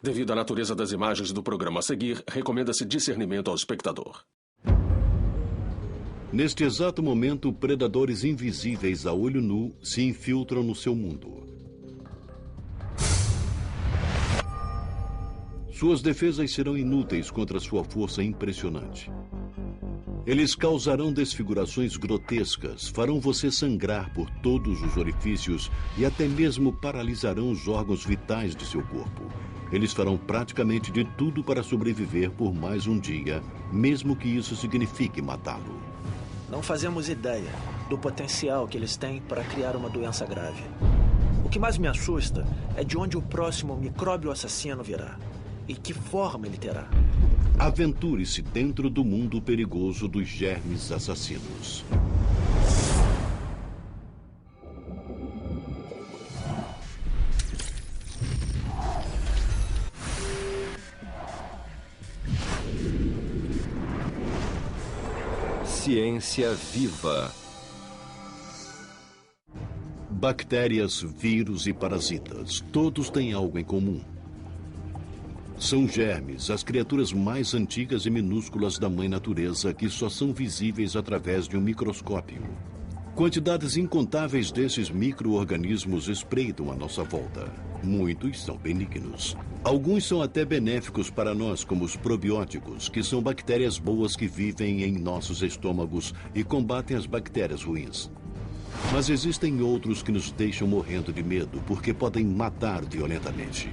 Devido à natureza das imagens do programa a seguir, recomenda-se discernimento ao espectador. Neste exato momento, predadores invisíveis a olho nu se infiltram no seu mundo. Suas defesas serão inúteis contra sua força impressionante. Eles causarão desfigurações grotescas, farão você sangrar por todos os orifícios e até mesmo paralisarão os órgãos vitais de seu corpo. Eles farão praticamente de tudo para sobreviver por mais um dia, mesmo que isso signifique matá-lo. Não fazemos ideia do potencial que eles têm para criar uma doença grave. O que mais me assusta é de onde o próximo micróbio assassino virá e que forma ele terá. Aventure-se dentro do mundo perigoso dos germes assassinos. Ciência viva. Bactérias, vírus e parasitas, todos têm algo em comum. São germes, as criaturas mais antigas e minúsculas da mãe natureza que só são visíveis através de um microscópio. Quantidades incontáveis desses micro-organismos espreitam à nossa volta. Muitos são benignos. Alguns são até benéficos para nós, como os probióticos, que são bactérias boas que vivem em nossos estômagos e combatem as bactérias ruins. Mas existem outros que nos deixam morrendo de medo porque podem matar violentamente.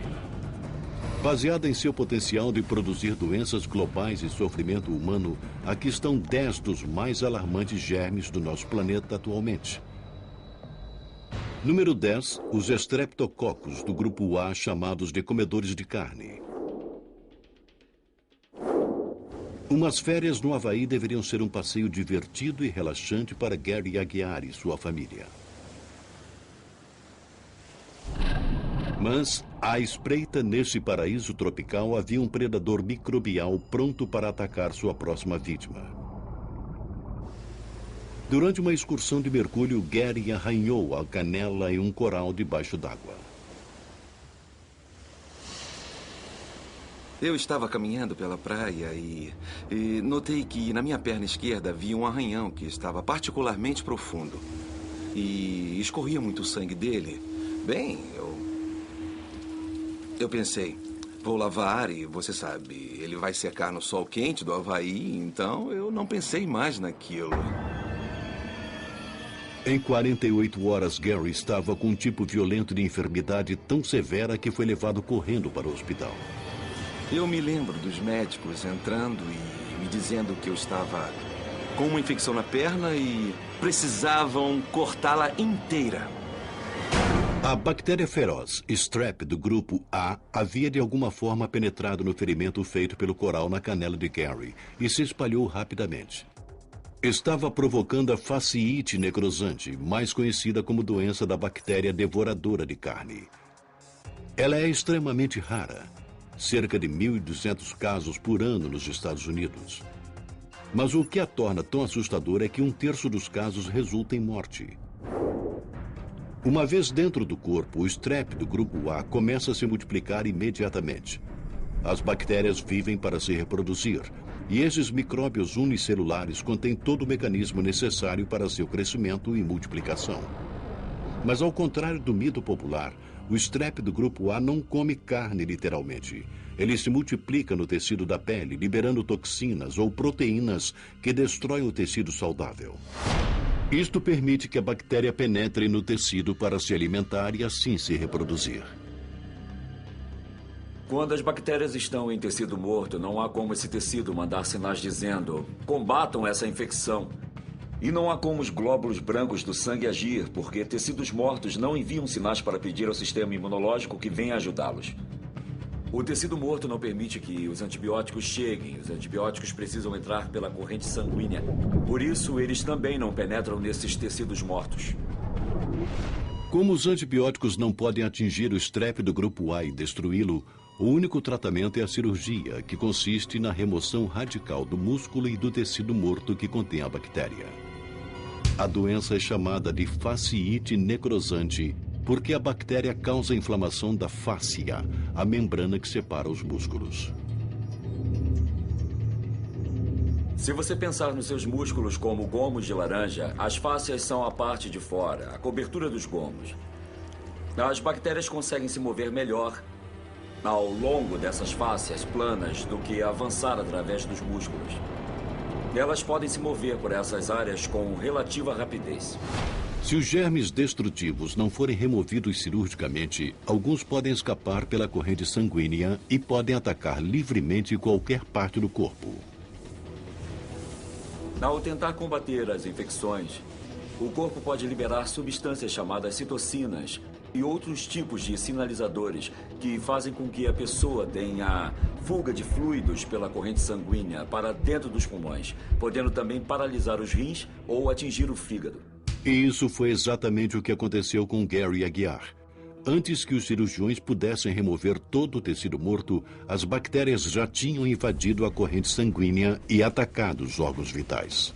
Baseada em seu potencial de produzir doenças globais e sofrimento humano, aqui estão 10 dos mais alarmantes germes do nosso planeta atualmente. Número 10, os estreptococos do grupo A, chamados de comedores de carne. Umas férias no Havaí deveriam ser um passeio divertido e relaxante para Gary Aguiar e sua família. Mas, à espreita nesse paraíso tropical, havia um predador microbial pronto para atacar sua próxima vítima. Durante uma excursão de mergulho, Gary arranhou a canela em um coral debaixo d'água. Eu estava caminhando pela praia e notei que na minha perna esquerda havia um arranhão que estava particularmente profundo. E escorria muito sangue dele. Bem, eu pensei, vou lavar e você sabe, ele vai secar no sol quente do Havaí, então eu não pensei mais naquilo. Em 48 horas, Gary estava com um tipo violento de enfermidade tão severa que foi levado correndo para o hospital. Eu me lembro dos médicos entrando e me dizendo que eu estava com uma infecção na perna e precisavam cortá-la inteira. A bactéria feroz, Strep, do grupo A, havia de alguma forma penetrado no ferimento feito pelo coral na canela de Gary e se espalhou rapidamente. Estava provocando a fasciite necrosante, mais conhecida como doença da bactéria devoradora de carne. Ela é extremamente rara, cerca de 1.200 casos por ano nos Estados Unidos. Mas o que a torna tão assustadora é que 1/3 dos casos resulta em morte. Uma vez dentro do corpo, o Strep do grupo A começa a se multiplicar imediatamente. As bactérias vivem para se reproduzir, e esses micróbios unicelulares contêm todo o mecanismo necessário para seu crescimento e multiplicação. Mas ao contrário do mito popular, o Strep do grupo A não come carne literalmente. Ele se multiplica no tecido da pele, liberando toxinas ou proteínas que destroem o tecido saudável. Isto permite que a bactéria penetre no tecido para se alimentar e assim se reproduzir. Quando as bactérias estão em tecido morto, não há como esse tecido mandar sinais dizendo combatam essa infecção. E não há como os glóbulos brancos do sangue agir, porque tecidos mortos não enviam sinais para pedir ao sistema imunológico que venha ajudá-los. O tecido morto não permite que os antibióticos cheguem. Os antibióticos precisam entrar pela corrente sanguínea. Por isso, eles também não penetram nesses tecidos mortos. Como os antibióticos não podem atingir o Strep do grupo A e destruí-lo, o único tratamento é a cirurgia, que consiste na remoção radical do músculo e do tecido morto que contém a bactéria. A doença é chamada de fasciite necrosante porque a bactéria causa inflamação da fáscia, a membrana que separa os músculos. Se você pensar nos seus músculos como gomos de laranja, as fáscias são a parte de fora, a cobertura dos gomos. As bactérias conseguem se mover melhor ao longo dessas fáscias planas do que avançar através dos músculos. Elas podem se mover por essas áreas com relativa rapidez. Se os germes destrutivos não forem removidos cirurgicamente, alguns podem escapar pela corrente sanguínea e podem atacar livremente qualquer parte do corpo. Ao tentar combater as infecções, o corpo pode liberar substâncias chamadas citocinas e outros tipos de sinalizadores que fazem com que a pessoa tenha fuga de fluidos pela corrente sanguínea para dentro dos pulmões, podendo também paralisar os rins ou atingir o fígado. E isso foi exatamente o que aconteceu com Gary Aguiar. Antes que os cirurgiões pudessem remover todo o tecido morto, as bactérias já tinham invadido a corrente sanguínea e atacado os órgãos vitais.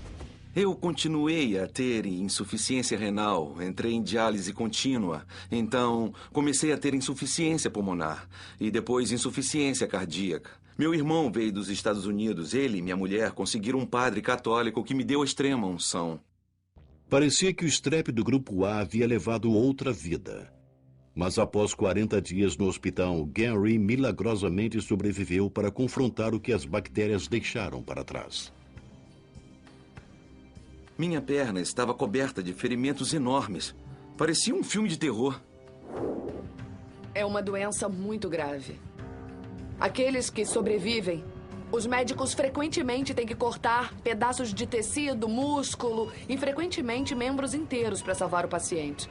Eu continuei a ter insuficiência renal, entrei em diálise contínua, então comecei a ter insuficiência pulmonar e depois insuficiência cardíaca. Meu irmão veio dos Estados Unidos, ele e minha mulher conseguiram um padre católico que me deu a extrema unção. Parecia que o strep do grupo A havia levado outra vida. Mas após 40 dias no hospital, Gary milagrosamente sobreviveu para confrontar o que as bactérias deixaram para trás. Minha perna estava coberta de ferimentos enormes. Parecia um filme de terror. É uma doença muito grave. Aqueles que sobrevivem, os médicos frequentemente têm que cortar pedaços de tecido, músculo e frequentemente membros inteiros para salvar o paciente.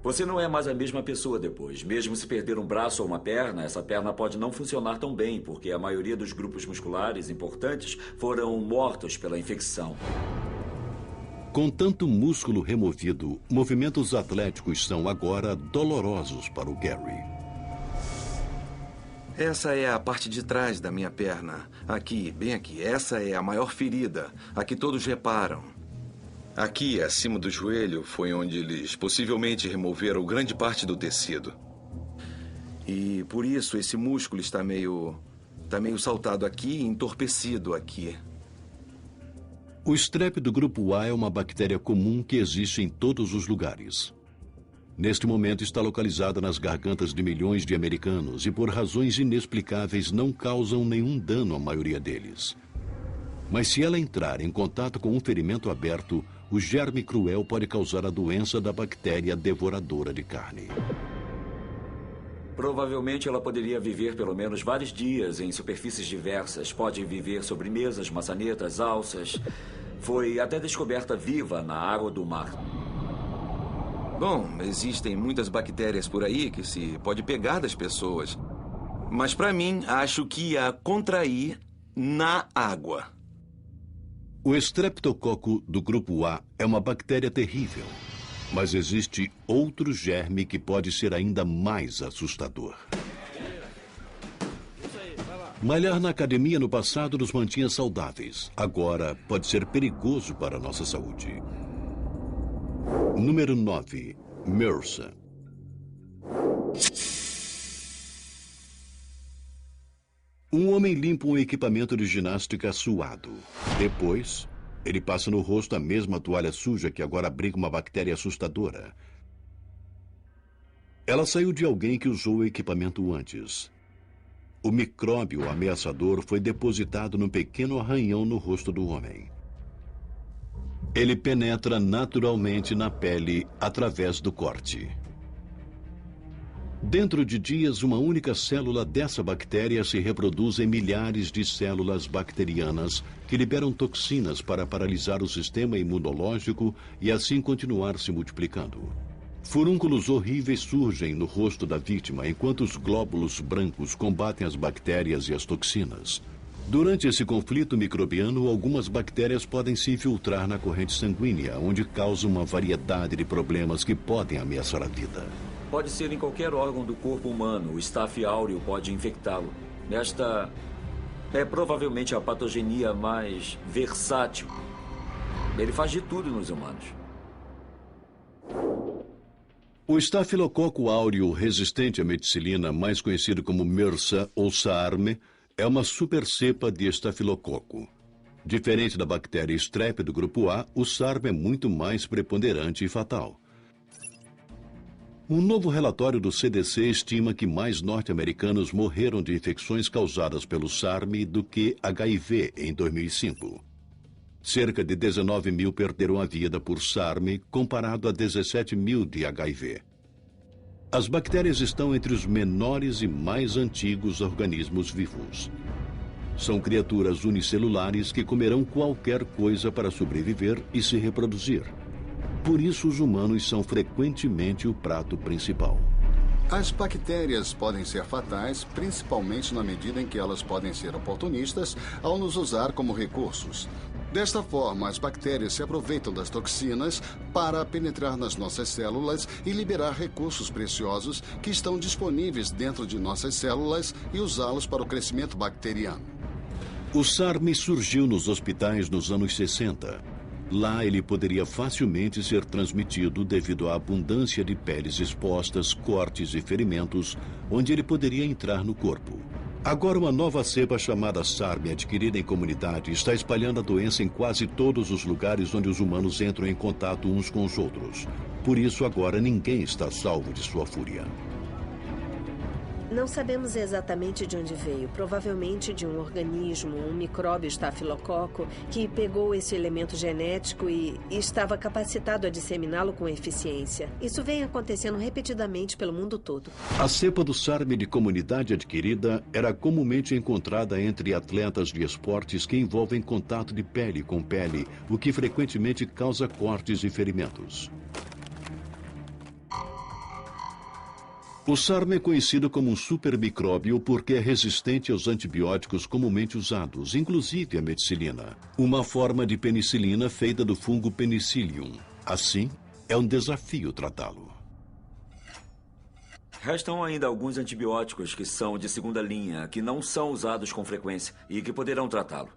Você não é mais a mesma pessoa depois. Mesmo se perder um braço ou uma perna, essa perna pode não funcionar tão bem, porque a maioria dos grupos musculares importantes foram mortos pela infecção. Com tanto músculo removido, movimentos atléticos são agora dolorosos para o Gary. Essa é a parte de trás da minha perna. Aqui, bem aqui. Essa é a maior ferida. Aqui todos reparam. Aqui, acima do joelho, foi onde eles possivelmente removeram grande parte do tecido. E por isso esse músculo está meio saltado aqui e entorpecido aqui. O strep do grupo A é uma bactéria comum que existe em todos os lugares. Neste momento está localizada nas gargantas de milhões de americanos e por razões inexplicáveis não causam nenhum dano à maioria deles. Mas se ela entrar em contato com um ferimento aberto, o germe cruel pode causar a doença da bactéria devoradora de carne. Provavelmente ela poderia viver pelo menos vários dias em superfícies diversas. Pode viver sobre mesas, maçanetas, alças. Foi até descoberta viva na água do mar. Bom, existem muitas bactérias por aí que se pode pegar das pessoas. Mas para mim, acho que ia contrair na água. O estreptococo do grupo A é uma bactéria terrível, mas existe outro germe que pode ser ainda mais assustador. Malhar na academia no passado nos mantinha saudáveis. Agora pode ser perigoso para a nossa saúde. Número 9. MRSA. Um homem limpa um equipamento de ginástica suado. Depois, ele passa no rosto a mesma toalha suja que agora abriga uma bactéria assustadora. Ela saiu de alguém que usou o equipamento antes. O micróbio ameaçador foi depositado num pequeno arranhão no rosto do homem. Ele penetra naturalmente na pele através do corte. Dentro de dias, uma única célula dessa bactéria se reproduz em milhares de células bacterianas que liberam toxinas para paralisar o sistema imunológico e assim continuar se multiplicando. Furúnculos horríveis surgem no rosto da vítima enquanto os glóbulos brancos combatem as bactérias e as toxinas. Durante esse conflito microbiano, algumas bactérias podem se infiltrar na corrente sanguínea, onde causam uma variedade de problemas que podem ameaçar a vida. Pode ser em qualquer órgão do corpo humano. O Staph áureo pode infectá-lo. Esta é provavelmente a patogenia mais versátil. Ele faz de tudo nos humanos. O estafilococo áureo resistente à meticilina, mais conhecido como MRSA ou SARM, é uma supercepa de estafilococo. Diferente da bactéria Strep do grupo A, o SARM é muito mais preponderante e fatal. Um novo relatório do CDC estima que mais norte-americanos morreram de infecções causadas pelo SARM do que HIV em 2005. Cerca de 19 mil perderam a vida por SARM, comparado a 17 mil de HIV. As bactérias estão entre os menores e mais antigos organismos vivos. São criaturas unicelulares que comerão qualquer coisa para sobreviver e se reproduzir. Por isso, os humanos são frequentemente o prato principal. As bactérias podem ser fatais, principalmente na medida em que elas podem ser oportunistas ao nos usar como recursos. Desta forma, as bactérias se aproveitam das toxinas para penetrar nas nossas células e liberar recursos preciosos que estão disponíveis dentro de nossas células e usá-los para o crescimento bacteriano. O SARM surgiu nos hospitais nos anos 60. Lá ele poderia facilmente ser transmitido devido à abundância de peles expostas, cortes e ferimentos, onde ele poderia entrar no corpo. Agora, uma nova cepa chamada SARM, adquirida em comunidade, está espalhando a doença em quase todos os lugares onde os humanos entram em contato uns com os outros. Por isso, agora ninguém está salvo de sua fúria. Não sabemos exatamente de onde veio. Provavelmente de um organismo, um micróbio estafilococo, que pegou esse elemento genético e estava capacitado a disseminá-lo com eficiência. Isso vem acontecendo repetidamente pelo mundo todo. A cepa do SARM de comunidade adquirida era comumente encontrada entre atletas de esportes que envolvem contato de pele com pele, o que frequentemente causa cortes e ferimentos. O SARM é conhecido como um supermicróbio porque é resistente aos antibióticos comumente usados, inclusive a meticilina, uma forma de penicilina feita do fungo Penicillium. Assim, é um desafio tratá-lo. Restam ainda alguns antibióticos que são de segunda linha, que não são usados com frequência e que poderão tratá-lo.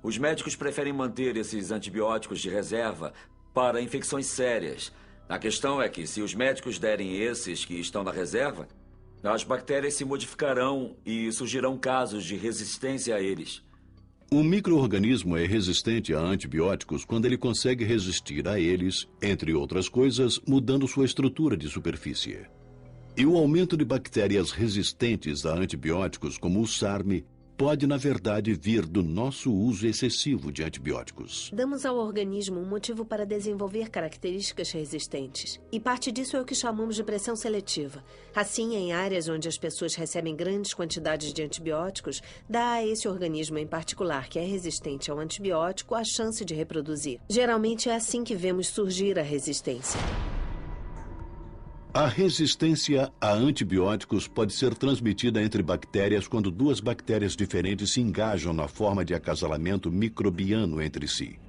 Os médicos preferem manter esses antibióticos de reserva para infecções sérias. A questão é que, se os médicos derem esses que estão na reserva, as bactérias se modificarão e surgirão casos de resistência a eles. Um micro-organismo é resistente a antibióticos quando ele consegue resistir a eles, entre outras coisas, mudando sua estrutura de superfície. E o aumento de bactérias resistentes a antibióticos, como o SARM, pode, na verdade, vir do nosso uso excessivo de antibióticos. Damos ao organismo um motivo para desenvolver características resistentes. E parte disso é o que chamamos de pressão seletiva. Assim, em áreas onde as pessoas recebem grandes quantidades de antibióticos, dá a esse organismo em particular, que é resistente ao antibiótico, a chance de reproduzir. Geralmente é assim que vemos surgir a resistência. A resistência a antibióticos pode ser transmitida entre bactérias quando duas bactérias diferentes se engajam na forma de acasalamento microbiano entre si.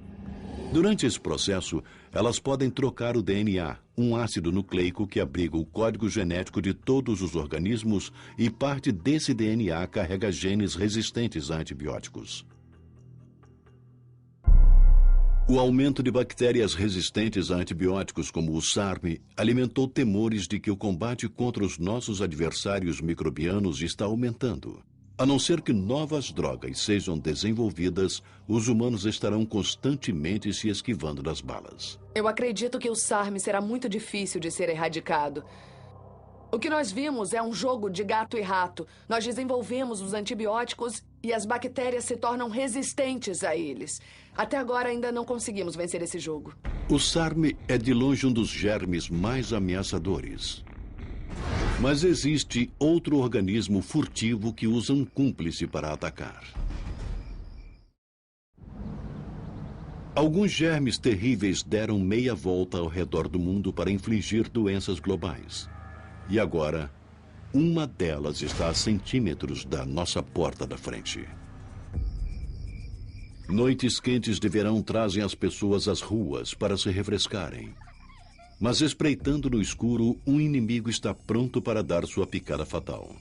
Durante esse processo, elas podem trocar o DNA, um ácido nucleico que abriga o código genético de todos os organismos, e parte desse DNA carrega genes resistentes a antibióticos. O aumento de bactérias resistentes a antibióticos, como o SARM, alimentou temores de que o combate contra os nossos adversários microbianos está aumentando. A não ser que novas drogas sejam desenvolvidas, os humanos estarão constantemente se esquivando das balas. Eu acredito que o SARM será muito difícil de ser erradicado. O que nós vimos é um jogo de gato e rato. Nós desenvolvemos os antibióticos e as bactérias se tornam resistentes a eles. Até agora ainda não conseguimos vencer esse jogo. O SARM é de longe um dos germes mais ameaçadores. Mas existe outro organismo furtivo que usa um cúmplice para atacar. Alguns germes terríveis deram meia volta ao redor do mundo para infligir doenças globais. E agora, uma delas está a centímetros da nossa porta da frente. Noites quentes de verão trazem as pessoas às ruas para se refrescarem. Mas espreitando no escuro, um inimigo está pronto para dar sua picada fatal.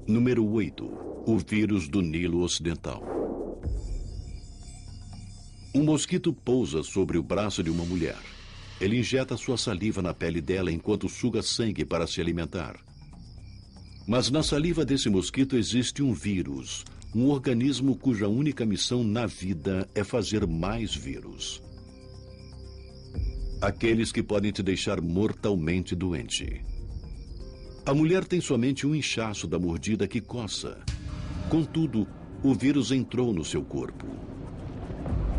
Número 8. O vírus do Nilo Ocidental. Um mosquito pousa sobre o braço de uma mulher. ele injeta sua saliva na pele dela enquanto suga sangue para se alimentar. Mas na saliva desse mosquito existe um vírus, um organismo cuja única missão na vida é fazer mais vírus. Aqueles que podem te deixar mortalmente doente. A mulher tem somente um inchaço da mordida que coça. Contudo, o vírus entrou no seu corpo.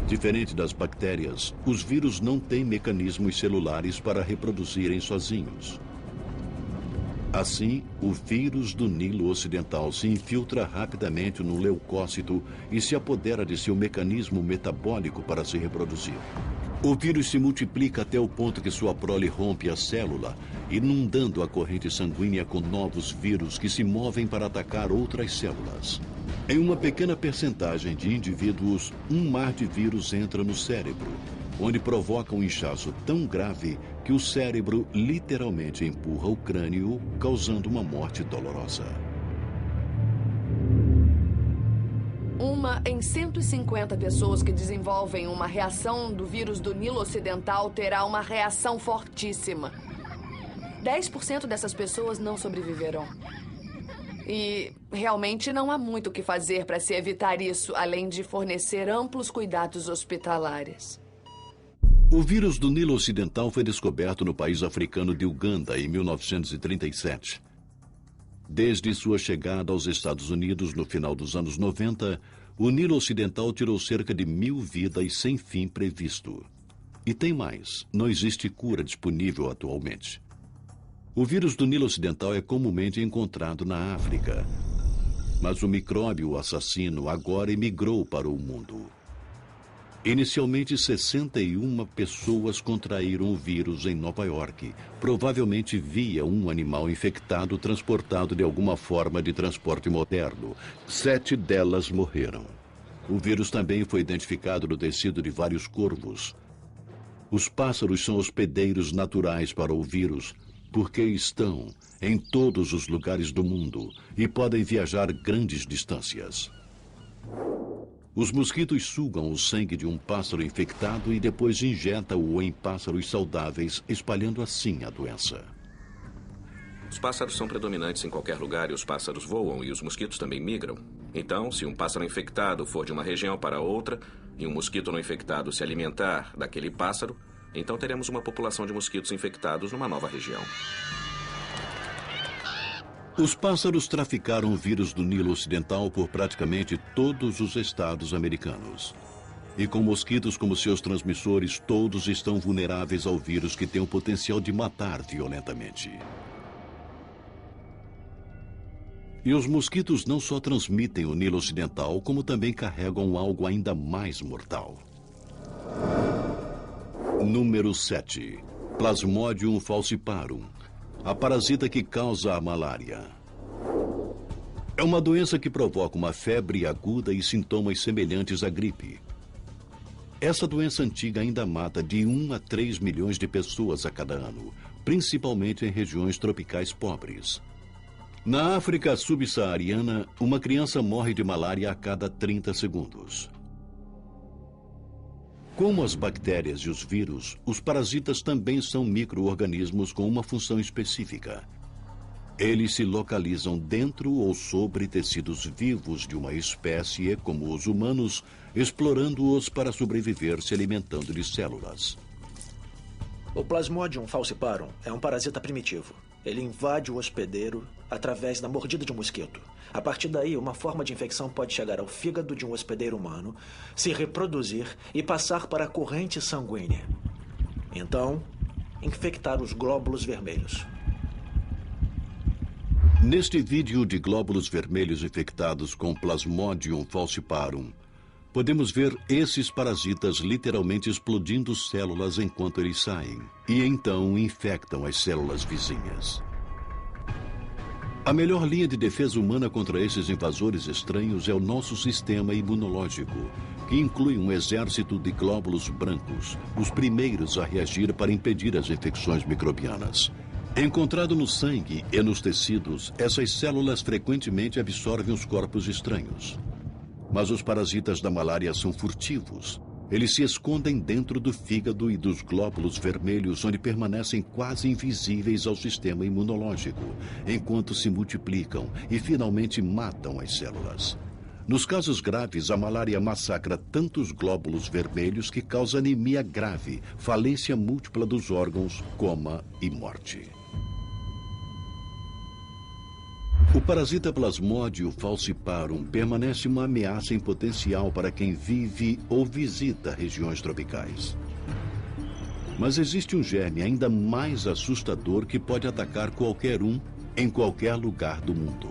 Diferente das bactérias, os vírus não têm mecanismos celulares para reproduzirem sozinhos. Assim, o vírus do Nilo Ocidental se infiltra rapidamente no leucócito e se apodera de seu mecanismo metabólico para se reproduzir. O vírus se multiplica até o ponto que sua prole rompe a célula, inundando a corrente sanguínea com novos vírus que se movem para atacar outras células. Em uma pequena percentagem de indivíduos, um mar de vírus entra no cérebro, onde provoca um inchaço tão grave que o cérebro literalmente empurra o crânio, causando uma morte dolorosa. Uma em 150 pessoas que desenvolvem uma reação do vírus do Nilo Ocidental terá uma reação fortíssima. 10% dessas pessoas não sobreviverão. E realmente não há muito o que fazer para se evitar isso, além de fornecer amplos cuidados hospitalares. O vírus do Nilo Ocidental foi descoberto no país africano de Uganda em 1937. Desde sua chegada aos Estados Unidos no final dos anos 90, o Nilo Ocidental tirou cerca de 1.000 vidas sem fim previsto. E tem mais, não existe cura disponível atualmente. O vírus do Nilo Ocidental é comumente encontrado na África. Mas o micróbio assassino agora emigrou para o mundo. Inicialmente, 61 pessoas contraíram o vírus em Nova York, provavelmente via um animal infectado transportado de alguma forma de transporte moderno. 7 delas morreram. O vírus também foi identificado no tecido de vários corvos. Os pássaros são hospedeiros naturais para o vírus, porque estão em todos os lugares do mundo e podem viajar grandes distâncias. Os mosquitos sugam o sangue de um pássaro infectado e depois injetam-o em pássaros saudáveis, espalhando assim a doença. Os pássaros são predominantes em qualquer lugar e os pássaros voam e os mosquitos também migram. Então, se um pássaro infectado for de uma região para outra e um mosquito não infectado se alimentar daquele pássaro, então teremos uma população de mosquitos infectados numa nova região. Os pássaros traficaram o vírus do Nilo Ocidental por praticamente todos os estados americanos. E com mosquitos como seus transmissores, todos estão vulneráveis ao vírus que tem o potencial de matar violentamente. E os mosquitos não só transmitem o Nilo Ocidental, como também carregam algo ainda mais mortal. Número 7. Plasmodium falciparum. A parasita que causa a malária. É uma doença que provoca uma febre aguda e sintomas semelhantes à gripe. Essa doença antiga ainda mata de 1 a 3 milhões de pessoas a cada ano, principalmente em regiões tropicais pobres. Na África subsaariana, uma criança morre de malária a cada 30 segundos. Como as bactérias e os vírus, os parasitas também são micro-organismos com uma função específica. Eles se localizam dentro ou sobre tecidos vivos de uma espécie, como os humanos, explorando-os para sobreviver se alimentando de células. O Plasmodium falciparum é um parasita primitivo. Ele invade o hospedeiro através da mordida de um mosquito. A partir daí, uma forma de infecção pode chegar ao fígado de um hospedeiro humano, se reproduzir e passar para a corrente sanguínea. Então, infectar os glóbulos vermelhos. Neste vídeo de glóbulos vermelhos infectados com Plasmodium falciparum, podemos ver esses parasitas literalmente explodindo células enquanto eles saem, e então infectam as células vizinhas. A melhor linha de defesa humana contra esses invasores estranhos é o nosso sistema imunológico, que inclui um exército de glóbulos brancos, os primeiros a reagir para impedir as infecções microbianas. Encontrado no sangue e nos tecidos, essas células frequentemente absorvem os corpos estranhos. Mas os parasitas da malária são furtivos. Eles se escondem dentro do fígado e dos glóbulos vermelhos, onde permanecem quase invisíveis ao sistema imunológico, enquanto se multiplicam e finalmente matam as células. Nos casos graves, a malária massacra tantos glóbulos vermelhos que causa anemia grave, falência múltipla dos órgãos, coma e morte. O parasita Plasmodium falciparum permanece uma ameaça em potencial para quem vive ou visita regiões tropicais. Mas existe um germe ainda mais assustador que pode atacar qualquer um em qualquer lugar do mundo.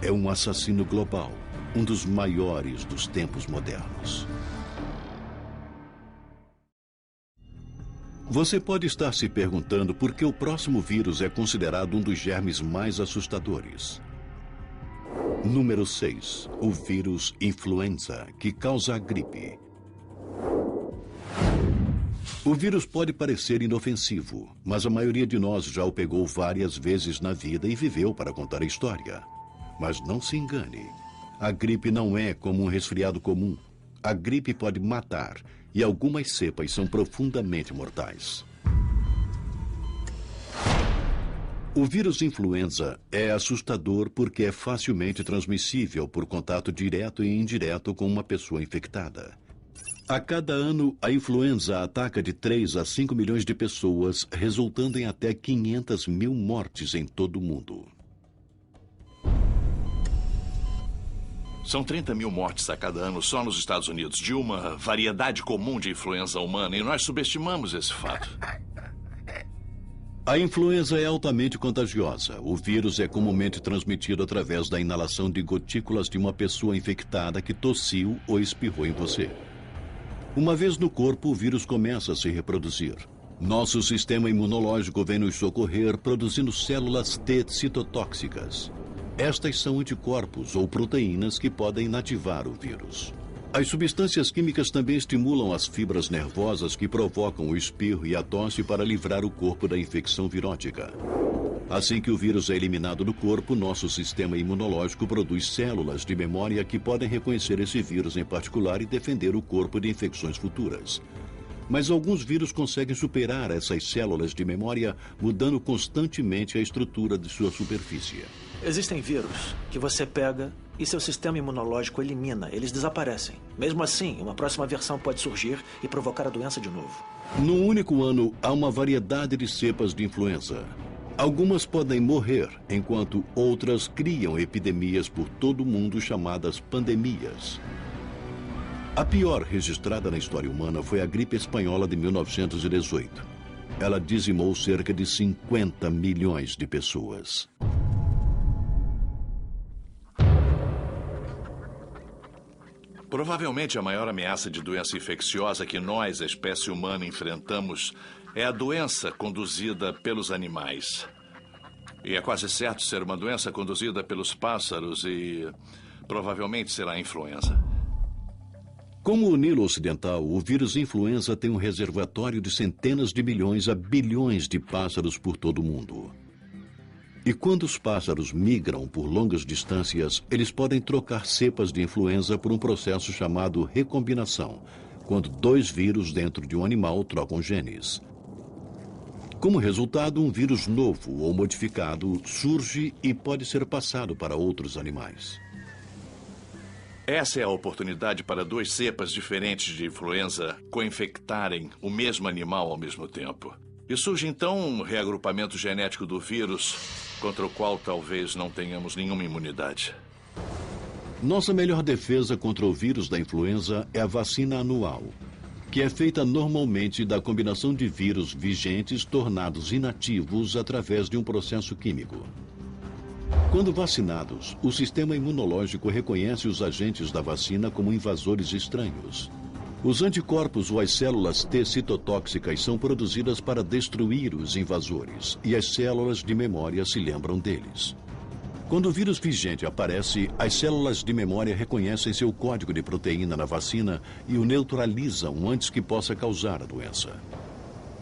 É um assassino global, um dos maiores dos tempos modernos. Você pode estar se perguntando por que o próximo vírus é considerado um dos germes mais assustadores. Número 6. O vírus influenza, que causa a gripe. O vírus pode parecer inofensivo, mas a maioria de nós já o pegou várias vezes na vida e viveu para contar a história. Mas não se engane, a gripe não é como um resfriado comum. A gripe pode matar, e algumas cepas são profundamente mortais. O vírus influenza é assustador porque é facilmente transmissível por contato direto e indireto com uma pessoa infectada. A cada ano, a influenza ataca de 3 a 5 milhões de pessoas, resultando em até 500 mil mortes em todo o mundo. São 30 mil mortes a cada ano só nos Estados Unidos, de uma variedade comum de influenza humana, e nós subestimamos esse fato. A influenza é altamente contagiosa. O vírus é comumente transmitido através da inalação de gotículas de uma pessoa infectada que tossiu ou espirrou em você. Uma vez no corpo, o vírus começa a se reproduzir. Nosso sistema imunológico vem nos socorrer produzindo células T citotóxicas. Estas são anticorpos ou proteínas que podem inativar o vírus. As substâncias químicas também estimulam as fibras nervosas que provocam o espirro e a tosse para livrar o corpo da infecção virótica. Assim que o vírus é eliminado do corpo, nosso sistema imunológico produz células de memória que podem reconhecer esse vírus em particular e defender o corpo de infecções futuras. Mas alguns vírus conseguem superar essas células de memória, mudando constantemente a estrutura de sua superfície. Existem vírus que você pega e seu sistema imunológico elimina. Eles desaparecem. Mesmo assim, uma próxima versão pode surgir e provocar a doença de novo. Num único ano, há uma variedade de cepas de influenza. Algumas podem morrer, enquanto outras criam epidemias por todo o mundo chamadas pandemias. A pior registrada na história humana foi a gripe espanhola de 1918. Ela dizimou cerca de 50 milhões de pessoas. Provavelmente a maior ameaça de doença infecciosa que nós, a espécie humana, enfrentamos é a doença conduzida pelos animais. E é quase certo ser uma doença conduzida pelos pássaros e provavelmente será a influenza. Como o Nilo Ocidental, o vírus influenza tem um reservatório de centenas de milhões a bilhões de pássaros por todo o mundo. E quando os pássaros migram por longas distâncias, eles podem trocar cepas de influenza por um processo chamado recombinação, quando 2 vírus dentro de um animal trocam genes. Como resultado, um vírus novo ou modificado surge e pode ser passado para outros animais. Essa é a oportunidade para 2 cepas diferentes de influenza co-infectarem o mesmo animal ao mesmo tempo. E surge então um reagrupamento genético do vírus, contra o qual talvez não tenhamos nenhuma imunidade. Nossa melhor defesa contra o vírus da influenza é a vacina anual, que é feita normalmente da combinação de vírus vigentes tornados inativos através de um processo químico. Quando vacinados, o sistema imunológico reconhece os agentes da vacina como invasores estranhos. Os anticorpos ou as células T citotóxicas são produzidas para destruir os invasores, e as células de memória se lembram deles. Quando o vírus vigente aparece, as células de memória reconhecem seu código de proteína na vacina e o neutralizam antes que possa causar a doença.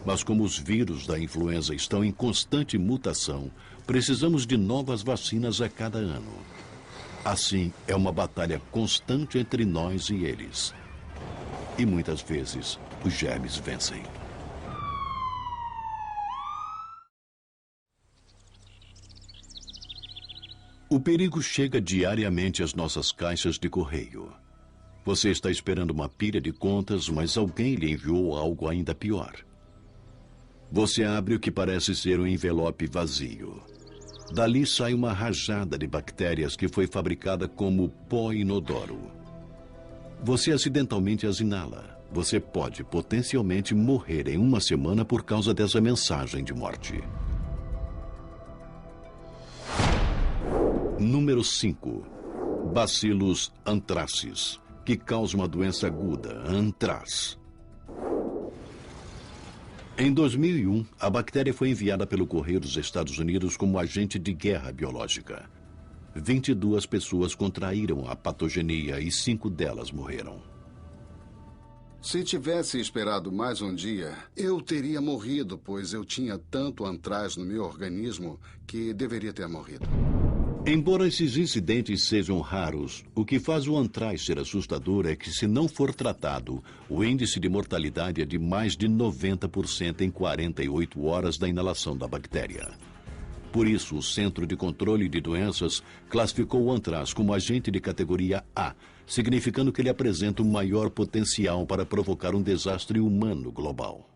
Mas como os vírus da influenza estão em constante mutação, precisamos de novas vacinas a cada ano. Assim, é uma batalha constante entre nós e eles. E muitas vezes, os germes vencem. O perigo chega diariamente às nossas caixas de correio. Você está esperando uma pilha de contas, mas alguém lhe enviou algo ainda pior. Você abre o que parece ser um envelope vazio. Dali sai uma rajada de bactérias que foi fabricada como pó inodoro. Você acidentalmente as inala. Você pode potencialmente morrer em uma semana por causa dessa mensagem de morte. Número 5. Bacillus anthracis, que causa uma doença aguda, antraz. Em 2001, a bactéria foi enviada pelo correio dos Estados Unidos como agente de guerra biológica. 22 pessoas contraíram a patogenia e 5 delas morreram. Se tivesse esperado mais um dia, eu teria morrido, pois eu tinha tanto antraz no meu organismo que deveria ter morrido. Embora esses incidentes sejam raros, o que faz o antraz ser assustador é que, se não for tratado, o índice de mortalidade é de mais de 90% em 48 horas da inalação da bactéria. Por isso, o Centro de Controle de Doenças classificou o antraz como agente de categoria A, significando que ele apresenta um maior potencial para provocar um desastre humano global.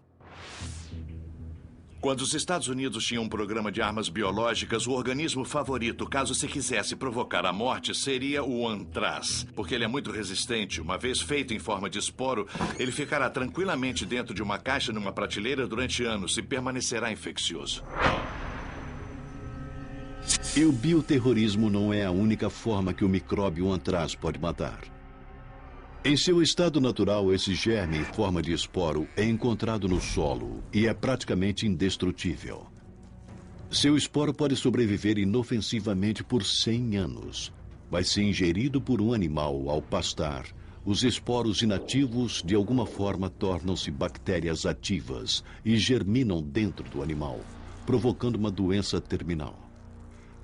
Quando os Estados Unidos tinham um programa de armas biológicas, o organismo favorito, caso se quisesse provocar a morte, seria o antraz. Porque ele é muito resistente. Uma vez feito em forma de esporo, ele ficará tranquilamente dentro de uma caixa numa prateleira durante anos e permanecerá infeccioso. E o bioterrorismo não é a única forma que o micróbio antraz pode matar. Em seu estado natural, esse germe em forma de esporo é encontrado no solo e é praticamente indestrutível. Seu esporo pode sobreviver inofensivamente por 100 anos. Mas se ingerido por um animal ao pastar, os esporos inativos de alguma forma tornam-se bactérias ativas e germinam dentro do animal, provocando uma doença terminal.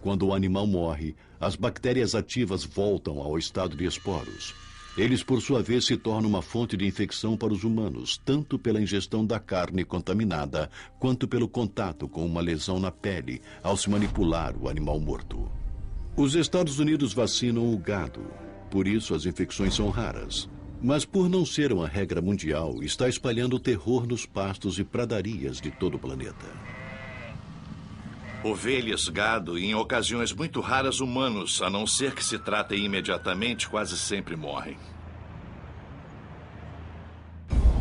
Quando o animal morre, as bactérias ativas voltam ao estado de esporos. Eles, por sua vez, se tornam uma fonte de infecção para os humanos, tanto pela ingestão da carne contaminada, quanto pelo contato com uma lesão na pele ao se manipular o animal morto. Os Estados Unidos vacinam o gado, por isso as infecções são raras. Mas por não ser uma regra mundial, está espalhando o terror nos pastos e pradarias de todo o planeta. Ovelhas, gado e, em ocasiões muito raras, humanos, a não ser que se tratem imediatamente, quase sempre morrem.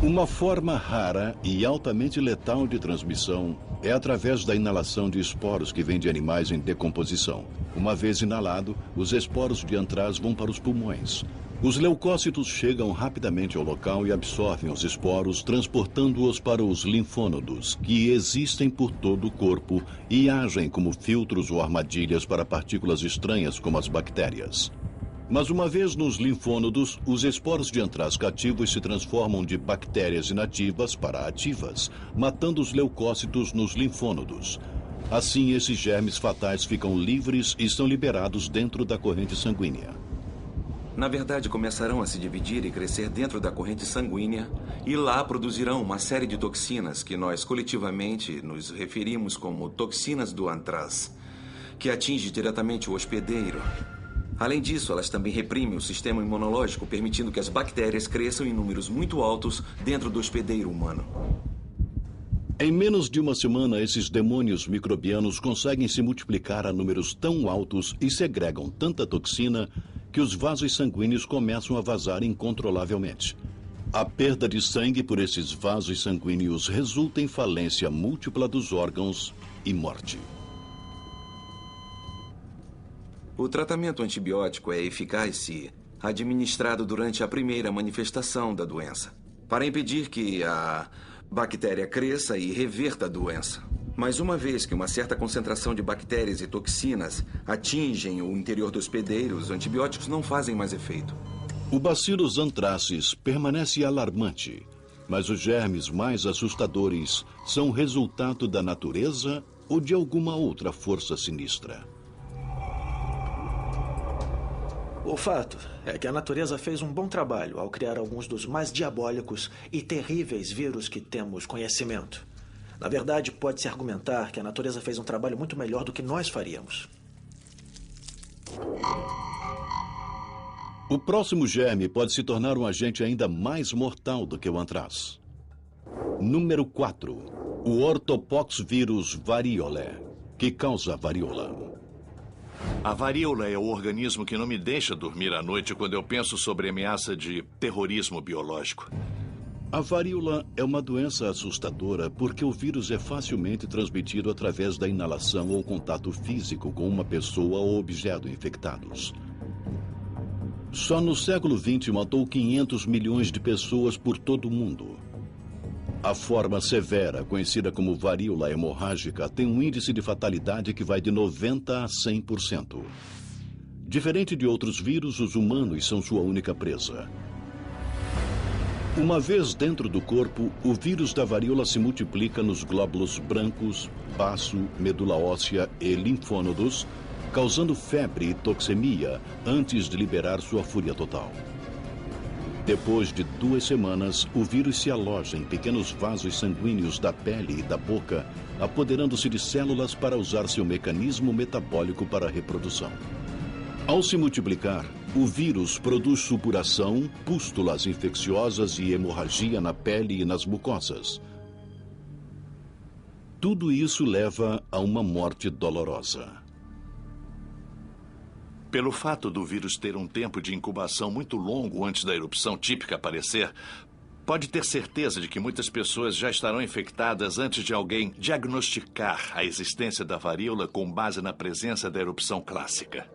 Uma forma rara e altamente letal de transmissão é através da inalação de esporos que vêm de animais em decomposição. Uma vez inalado, os esporos de antraz vão para os pulmões. Os leucócitos chegam rapidamente ao local e absorvem os esporos, transportando-os para os linfônodos, que existem por todo o corpo e agem como filtros ou armadilhas para partículas estranhas como as bactérias. Mas uma vez nos linfônodos, os esporos de antraz cativos se transformam de bactérias inativas para ativas, matando os leucócitos nos linfônodos. Assim, esses germes fatais ficam livres e são liberados dentro da corrente sanguínea. Na verdade, começarão a se dividir e crescer dentro da corrente sanguínea e lá produzirão uma série de toxinas que nós coletivamente nos referimos como toxinas do antraz, que atinge diretamente o hospedeiro. Além disso, elas também reprimem o sistema imunológico, permitindo que as bactérias cresçam em números muito altos dentro do hospedeiro humano. Em menos de uma semana, esses demônios microbianos conseguem se multiplicar a números tão altos e segregam tanta toxina que os vasos sanguíneos começam a vazar incontrolavelmente. A perda de sangue por esses vasos sanguíneos resulta em falência múltipla dos órgãos e morte. O tratamento antibiótico é eficaz se administrado durante a primeira manifestação da doença, para impedir que a bactéria cresça e reverta a doença. Mas uma vez que uma certa concentração de bactérias e toxinas atingem o interior do hospedeiro, os antibióticos não fazem mais efeito. O Bacillus anthracis permanece alarmante, mas os germes mais assustadores são resultado da natureza ou de alguma outra força sinistra. O fato é que a natureza fez um bom trabalho ao criar alguns dos mais diabólicos e terríveis vírus que temos conhecimento. Na verdade, pode-se argumentar que a natureza fez um trabalho muito melhor do que nós faríamos. O próximo germe pode se tornar um agente ainda mais mortal do que o antraz. Número 4. O ortopoxvírus variolae, que causa varíola. A varíola é o organismo que não me deixa dormir à noite quando eu penso sobre a ameaça de terrorismo biológico. A varíola é uma doença assustadora porque o vírus é facilmente transmitido através da inalação ou contato físico com uma pessoa ou objeto infectados. Só no século XX matou 500 milhões de pessoas por todo o mundo. A forma severa, conhecida como varíola hemorrágica, tem um índice de fatalidade que vai de 90% a 100%. Diferente de outros vírus, os humanos são sua única presa. Uma vez dentro do corpo, o vírus da varíola se multiplica nos glóbulos brancos, baço, medula óssea e linfônodos, causando febre e toxemia antes de liberar sua fúria total. Depois de 2 semanas, o vírus se aloja em pequenos vasos sanguíneos da pele e da boca, apoderando-se de células para usar seu mecanismo metabólico para a reprodução. Ao se multiplicar, o vírus produz supuração, pústulas infecciosas e hemorragia na pele e nas mucosas. Tudo isso leva a uma morte dolorosa. Pelo fato do vírus ter um tempo de incubação muito longo antes da erupção típica aparecer, pode ter certeza de que muitas pessoas já estarão infectadas antes de alguém diagnosticar a existência da varíola com base na presença da erupção clássica.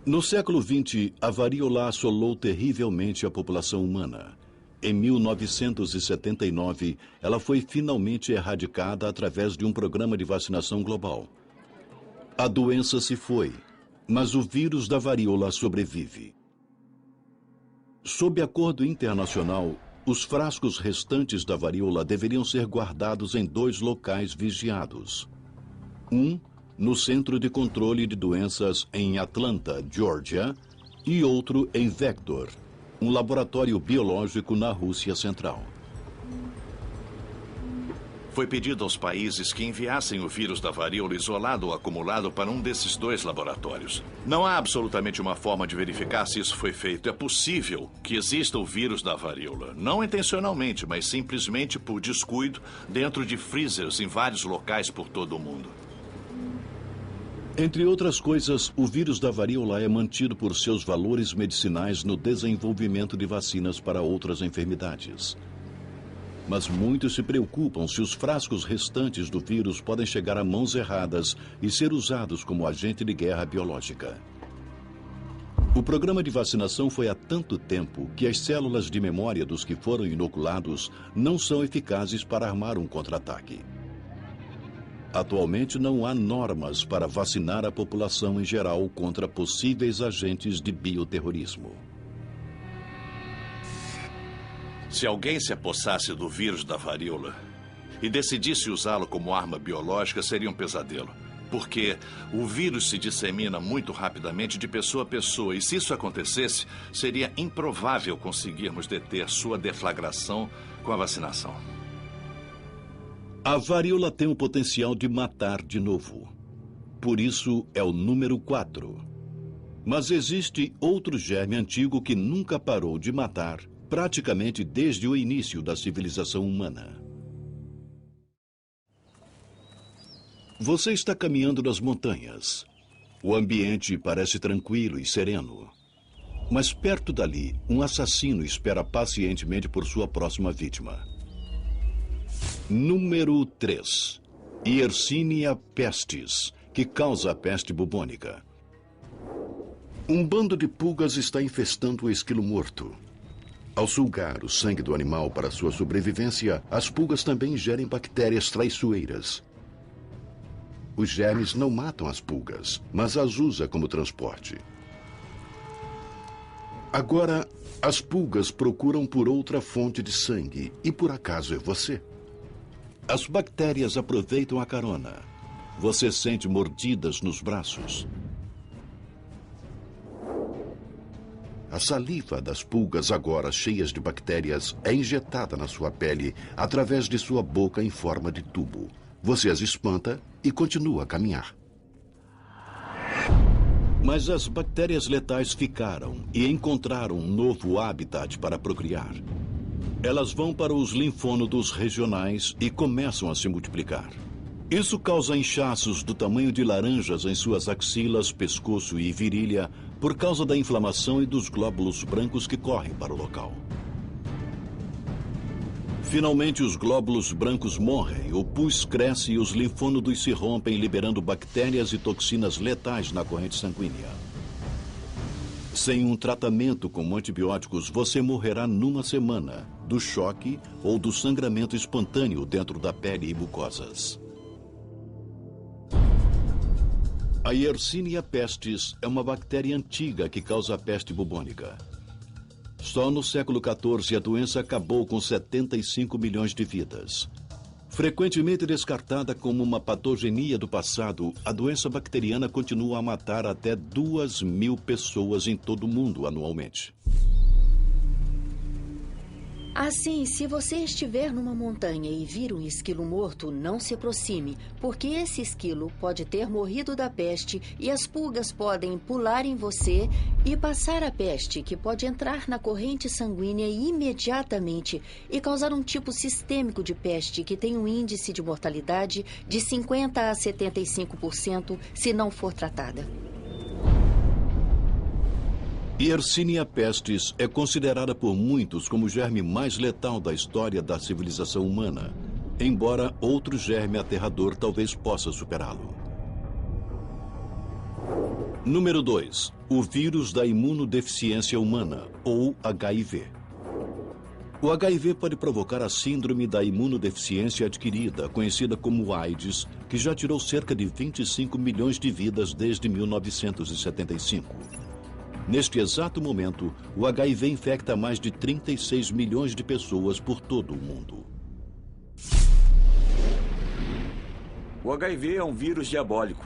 No século XX, a varíola assolou terrivelmente a população humana. Em 1979, ela foi finalmente erradicada através de um programa de vacinação global. A doença se foi, mas o vírus da varíola sobrevive. Sob acordo internacional, os frascos restantes da varíola deveriam ser guardados em 2 locais vigiados. Um no Centro de Controle de Doenças em Atlanta, Geórgia, e outro em Vector, um laboratório biológico na Rússia Central. Foi pedido aos países que enviassem o vírus da varíola isolado ou acumulado para um desses 2 laboratórios. Não há absolutamente uma forma de verificar se isso foi feito. É possível que exista o vírus da varíola, não intencionalmente, mas simplesmente por descuido, dentro de freezers em vários locais por todo o mundo. Entre outras coisas, o vírus da varíola é mantido por seus valores medicinais no desenvolvimento de vacinas para outras enfermidades. Mas muitos se preocupam se os frascos restantes do vírus podem chegar a mãos erradas e ser usados como agente de guerra biológica. O programa de vacinação foi há tanto tempo que as células de memória dos que foram inoculados não são eficazes para armar um contra-ataque. Atualmente não há normas para vacinar a população em geral contra possíveis agentes de bioterrorismo. Se alguém se apossasse do vírus da varíola e decidisse usá-lo como arma biológica, seria um pesadelo. Porque o vírus se dissemina muito rapidamente de pessoa a pessoa, e se isso acontecesse, seria improvável conseguirmos deter sua deflagração com a vacinação. A varíola tem o potencial de matar de novo. Por isso é o número 4. Mas existe outro germe antigo que nunca parou de matar, praticamente desde o início da civilização humana. Você está caminhando nas montanhas. O ambiente parece tranquilo e sereno. Mas perto dali, um assassino espera pacientemente por sua próxima vítima. Número 3. Yersinia pestis, que causa a peste bubônica. Um bando de pulgas está infestando o esquilo morto. Ao sugar o sangue do animal para sua sobrevivência, as pulgas também ingerem bactérias traiçoeiras. Os germes não matam as pulgas, mas as usam como transporte. Agora, as pulgas procuram por outra fonte de sangue, e por acaso é você. As bactérias aproveitam a carona. Você sente mordidas nos braços. A saliva das pulgas, agora cheias de bactérias, é injetada na sua pele através de sua boca em forma de tubo. Você as espanta e continua a caminhar. Mas as bactérias letais ficaram e encontraram um novo habitat para procriar. Elas vão para os linfônodos regionais e começam a se multiplicar. Isso causa inchaços do tamanho de laranjas em suas axilas, pescoço e virilha por causa da inflamação e dos glóbulos brancos que correm para o local. Finalmente, os glóbulos brancos morrem, o pus cresce e os linfônodos se rompem, liberando bactérias e toxinas letais na corrente sanguínea. Sem um tratamento com antibióticos, você morrerá numa semana do choque ou do sangramento espontâneo dentro da pele e mucosas. A Yersinia pestis é uma bactéria antiga que causa a peste bubônica. Só no século XIV, a doença acabou com 75 milhões de vidas. Frequentemente descartada como uma patogenia do passado, a doença bacteriana continua a matar até 2.000 pessoas em todo o mundo anualmente. Assim, se você estiver numa montanha e vir um esquilo morto, não se aproxime, porque esse esquilo pode ter morrido da peste e as pulgas podem pular em você e passar a peste, que pode entrar na corrente sanguínea imediatamente e causar um tipo sistêmico de peste que tem um índice de mortalidade de 50% a 75% se não for tratada. Yersinia pestis é considerada por muitos como o germe mais letal da história da civilização humana, embora outro germe aterrador talvez possa superá-lo. Número 2. O vírus da imunodeficiência humana, ou HIV. O HIV pode provocar a síndrome da imunodeficiência adquirida, conhecida como AIDS, que já tirou cerca de 25 milhões de vidas desde 1975. Neste exato momento, o HIV infecta mais de 36 milhões de pessoas por todo o mundo. O HIV é um vírus diabólico.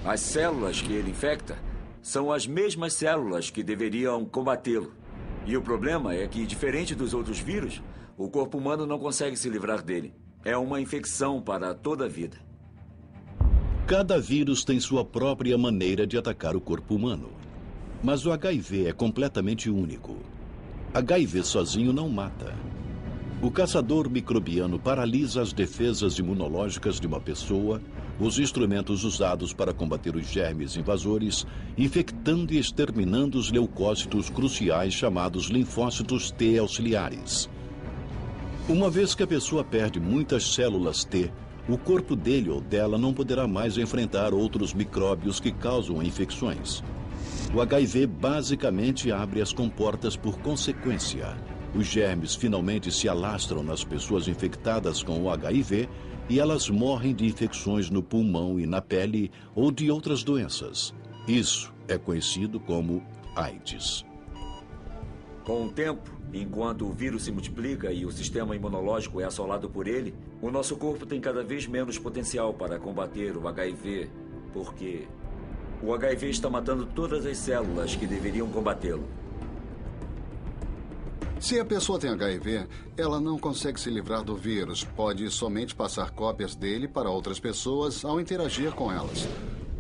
As células que ele infecta são as mesmas células que deveriam combatê-lo. E o problema é que, diferente dos outros vírus, o corpo humano não consegue se livrar dele. É uma infecção para toda a vida. Cada vírus tem sua própria maneira de atacar o corpo humano. Mas o HIV é completamente único. HIV sozinho não mata. O caçador microbiano paralisa as defesas imunológicas de uma pessoa, os instrumentos usados para combater os germes invasores, infectando e exterminando os leucócitos cruciais chamados linfócitos T auxiliares. Uma vez que a pessoa perde muitas células T, o corpo dele ou dela não poderá mais enfrentar outros micróbios que causam infecções. O HIV basicamente abre as comportas por consequência. Os germes finalmente se alastram nas pessoas infectadas com o HIV e elas morrem de infecções no pulmão e na pele ou de outras doenças. Isso é conhecido como AIDS. Com o tempo, enquanto o vírus se multiplica e o sistema imunológico é assolado por ele, o nosso corpo tem cada vez menos potencial para combater o HIV, porque o HIV está matando todas as células que deveriam combatê-lo. Se a pessoa tem HIV, ela não consegue se livrar do vírus. Pode somente passar cópias dele para outras pessoas ao interagir com elas.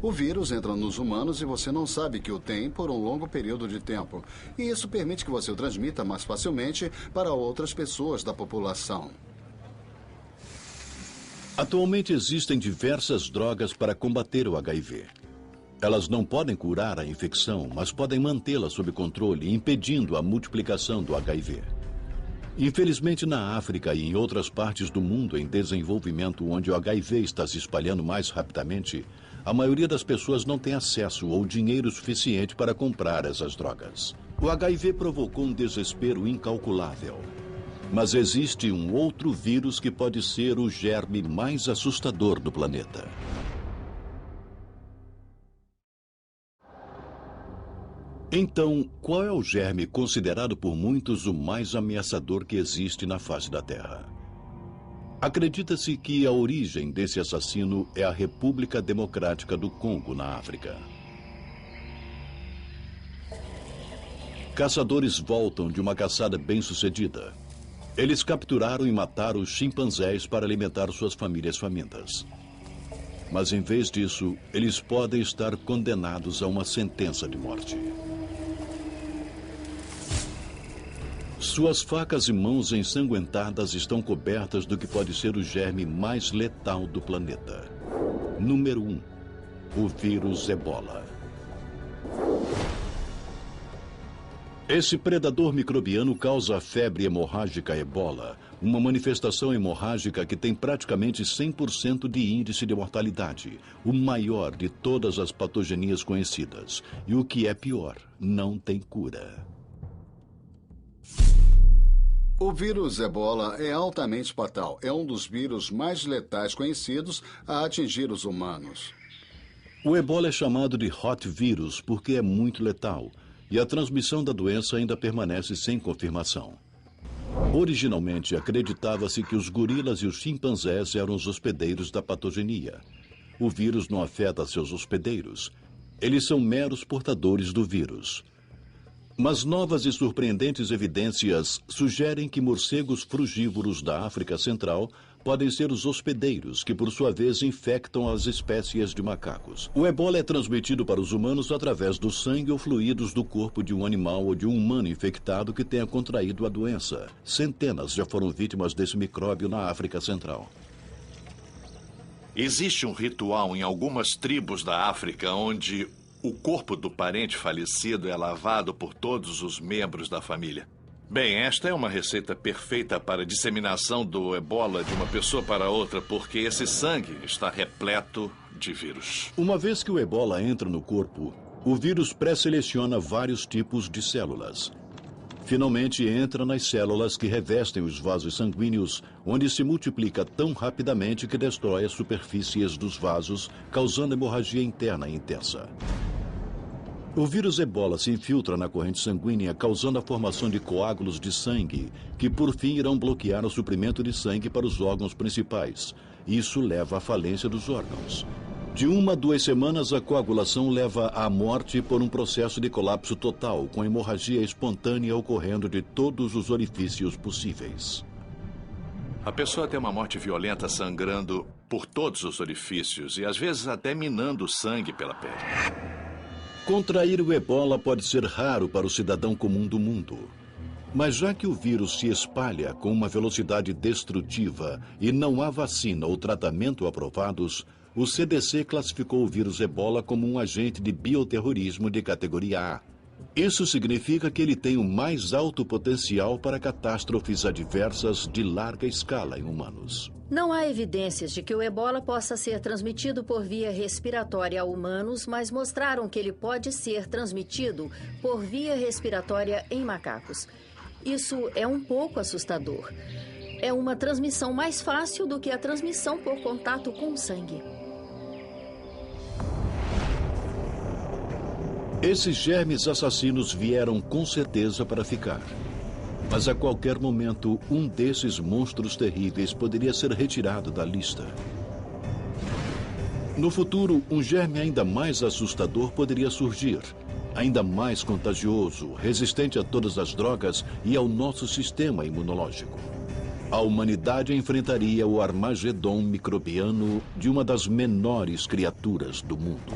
O vírus entra nos humanos e você não sabe que o tem por um longo período de tempo. E isso permite que você o transmita mais facilmente para outras pessoas da população. Atualmente existem diversas drogas para combater o HIV. Elas não podem curar a infecção, mas podem mantê-la sob controle, impedindo a multiplicação do HIV. Infelizmente, na África e em outras partes do mundo em desenvolvimento onde o HIV está se espalhando mais rapidamente, a maioria das pessoas não tem acesso ou dinheiro suficiente para comprar essas drogas. O HIV provocou um desespero incalculável. Mas existe um outro vírus que pode ser o germe mais assustador do planeta. Então, qual é o germe considerado por muitos o mais ameaçador que existe na face da Terra? Acredita-se que a origem desse assassino é a República Democrática do Congo, na África. Caçadores voltam de uma caçada bem-sucedida. Eles capturaram e mataram os chimpanzés para alimentar suas famílias famintas. Mas, em vez disso, eles podem estar condenados a uma sentença de morte. Suas facas e mãos ensanguentadas estão cobertas do que pode ser o germe mais letal do planeta. Número 1. O vírus Ebola. Esse predador microbiano causa a febre hemorrágica Ebola, uma manifestação hemorrágica que tem praticamente 100% de índice de mortalidade, o maior de todas as patogenias conhecidas. E o que é pior, não tem cura. O vírus Ebola é altamente fatal. É um dos vírus mais letais conhecidos a atingir os humanos. O Ebola é chamado de hot vírus porque é muito letal. E a transmissão da doença ainda permanece sem confirmação. Originalmente, acreditava-se que os gorilas e os chimpanzés eram os hospedeiros da patogenia. O vírus não afeta seus hospedeiros. Eles são meros portadores do vírus. Mas novas e surpreendentes evidências sugerem que morcegos frugívoros da África Central podem ser os hospedeiros, que por sua vez infectam as espécies de macacos. O Ebola é transmitido para os humanos através do sangue ou fluidos do corpo de um animal ou de um humano infectado que tenha contraído a doença. Centenas já foram vítimas desse micróbio na África Central. Existe um ritual em algumas tribos da África onde o corpo do parente falecido é lavado por todos os membros da família. Bem, esta é uma receita perfeita para a disseminação do Ebola de uma pessoa para outra, porque esse sangue está repleto de vírus. Uma vez que o Ebola entra no corpo, o vírus pré-seleciona vários tipos de células. Finalmente entra nas células que revestem os vasos sanguíneos, onde se multiplica tão rapidamente que destrói as superfícies dos vasos, causando hemorragia interna intensa. O vírus Ebola se infiltra na corrente sanguínea, causando a formação de coágulos de sangue, que por fim irão bloquear o suprimento de sangue para os órgãos principais. Isso leva à falência dos órgãos. De 1 a 2 semanas, a coagulação leva à morte por um processo de colapso total, com hemorragia espontânea ocorrendo de todos os orifícios possíveis. A pessoa tem uma morte violenta sangrando por todos os orifícios e às vezes até minando o sangue pela pele. Contrair o Ebola pode ser raro para o cidadão comum do mundo. Mas já que o vírus se espalha com uma velocidade destrutiva e não há vacina ou tratamento aprovados, o CDC classificou o vírus Ebola como um agente de bioterrorismo de categoria A. Isso significa que ele tem o mais alto potencial para catástrofes adversas de larga escala em humanos. Não há evidências de que o Ebola possa ser transmitido por via respiratória a humanos, mas mostraram que ele pode ser transmitido por via respiratória em macacos. Isso é um pouco assustador. É uma transmissão mais fácil do que a transmissão por contato com sangue. Esses germes assassinos vieram com certeza para ficar. Mas a qualquer momento, um desses monstros terríveis poderia ser retirado da lista. No futuro, um germe ainda mais assustador poderia surgir. Ainda mais contagioso, resistente a todas as drogas e ao nosso sistema imunológico. A humanidade enfrentaria o Armagedon microbiano de uma das menores criaturas do mundo.